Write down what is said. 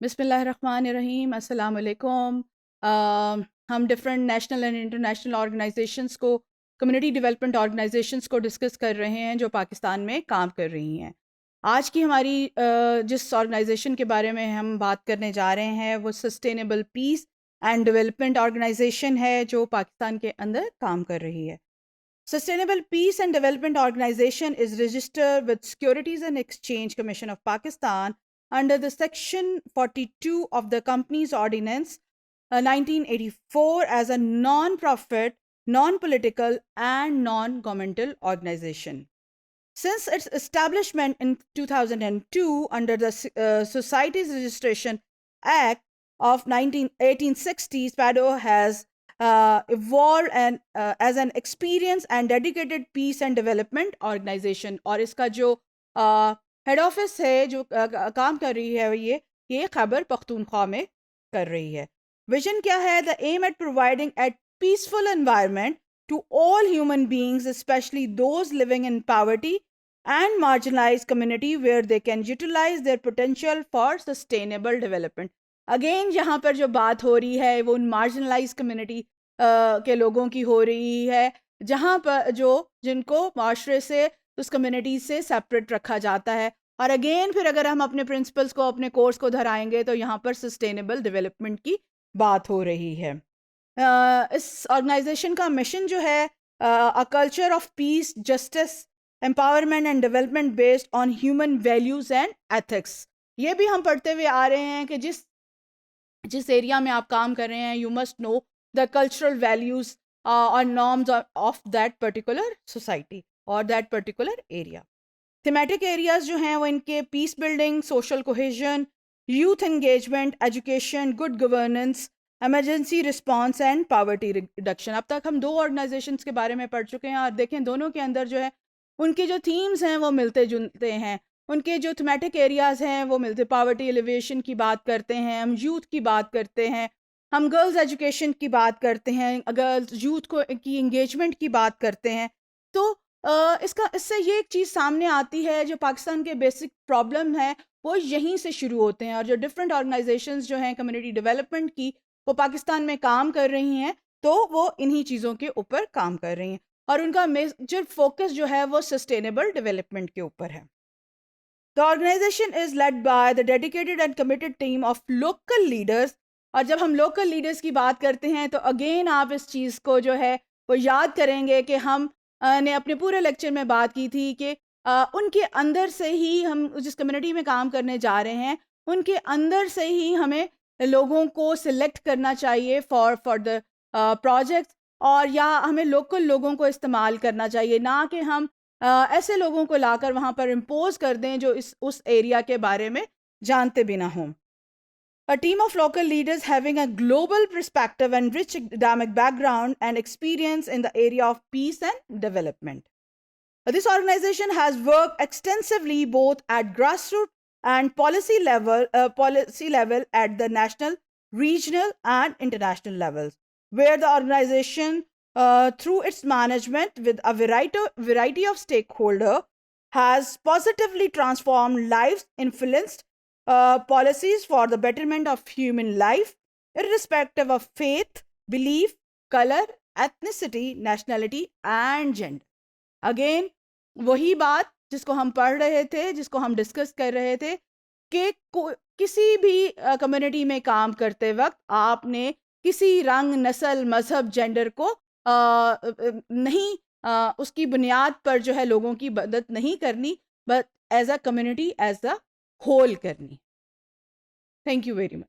बिस्मिल्लाहिर्रहमानिर्रहीम, अस्सलाम वालेकुम। हम different national and international organisations को, कम्युनिटी डेवलपमेंट ऑर्गेनाइजेशंस को डिस्कस कर रहे हैं जो पाकिस्तान में काम कर रही हैं। आज की हमारी जिस ऑर्गेनाइजेशन के बारे में हम बात करने जा रहे हैं वो sustainable peace and development organization है जो पाकिस्तान के अंदर काम कर रही है। Sustainable Peace and Development Organization is registered with Securities and Exchange Commission of Pakistan under the Section 42 of the Companies Ordinance 1984 as a non-profit, non-political and non-governmental organization. Since its establishment in 2002 under the Societies Registration Act of 1860, SPADO has evolved as an experienced and dedicated peace and development organization. और इसका जो head office है जो काम कर रही है ये खैबर पख्तूनख्वा में कर रही है। विजन क्या है? The aim at providing at peaceful environment to all human beings, especially those living in poverty and marginalized community where they can utilize their potential for sustainable development. Again यहाँ पर जो बात हो रही है वो उन मार्जिनलाइज कम्युनिटी के लोगों की हो रही है जहाँ पर जिनको माशरे से उस कम्युनिटी से सेपरेट रखा जाता है। और अगेन फिर अगर हम अपने प्रिंसिपल्स को, अपने कोर्स को धराएंगे तो यहाँ पर सस्टेनेबल डेवलपमेंट की बात हो रही है। इस ऑर्गेनाइजेशन का मिशन जो है a culture of peace, justice, empowerment and development based on human values and ethics. ये भी हम पढ़ते हुए आ रहे हैं कि जिस एरिया में आप काम कर रहे हैं you must know the cultural values और norms of that particular society और that particular area. Thematic areas जो हैं वो इनके peace building, social cohesion, youth engagement, education, good governance, emergency response and poverty reduction. अब तक हम दो ऑर्गेनाइजेशंस के बारे में पढ़ चुके हैं और देखें दोनों के अंदर जो है उनके जो थीम्स हैं वो मिलते जुलते हैं, उनके जो थीमेटिक एरियाज़ हैं वो मिलते। पॉवर्टी एलिवेशन की बात करते हैं, हम यूथ की बात करते हैं, हम गर्ल्स एजुकेशन की बात करते हैं, गर्ल्स यूथ को की इंगेजमेंट की बात करते हैं। तो इससे ये एक चीज़ सामने आती है जो पाकिस्तान के बेसिक प्रॉब्लम है वो यहीं से शुरू होते हैं। और जो डिफरेंट ऑर्गेनाइजेशंस जो हैं कम्युनिटी डेवलपमेंट की वो पाकिस्तान में काम कर रही हैं तो वो इन्हीं चीज़ों के ऊपर काम कर रही हैं और उनका मेजर फोकस जो है वो सस्टेनेबल डेवलपमेंट के ऊपर है। The organization is led by the dedicated and committed team of local leaders. और जब हम लोकल लीडर्स की बात करते हैं तो अगेन आप इस चीज़ को जो है वो याद करेंगे कि हम ने अपने पूरे लेक्चर में बात की थी कि उनके अंदर से ही हम जिस कम्युनिटी में काम करने जा रहे हैं उनके अंदर से ही हमें लोगों को सिलेक्ट करना चाहिए फॉर द प्रोजेक्ट्स, और या हमें लोकल लोगों को इस्तेमाल करना चाहिए, ना कि हम ऐसे लोगों को लाकर वहाँ पर इम्पोज कर दें जो उस एरिया के बारे में जानते भी ना हों। A team of local leaders having a global perspective and rich academic background and experience in the area of peace and development. This organization has worked extensively both at grassroots and policy level at the national, regional, and international levels, where the organization, through its management with a variety of stakeholders, has positively transformed lives, influenced policies for the betterment of human life, irrespective of faith, belief, color, ethnicity, nationality, and gender. Again, वही बात जिसको हम पढ़ रहे थे, जिसको हम discuss कर रहे थे कि किसी भी कम्युनिटी में काम करते वक्त आपने किसी रंग, नस्ल, मजहब, जेंडर को नहीं उसकी बुनियाद पर जो है लोगों की मदद नहीं करनी, but as a community, as a whole करनी। Thank you very much.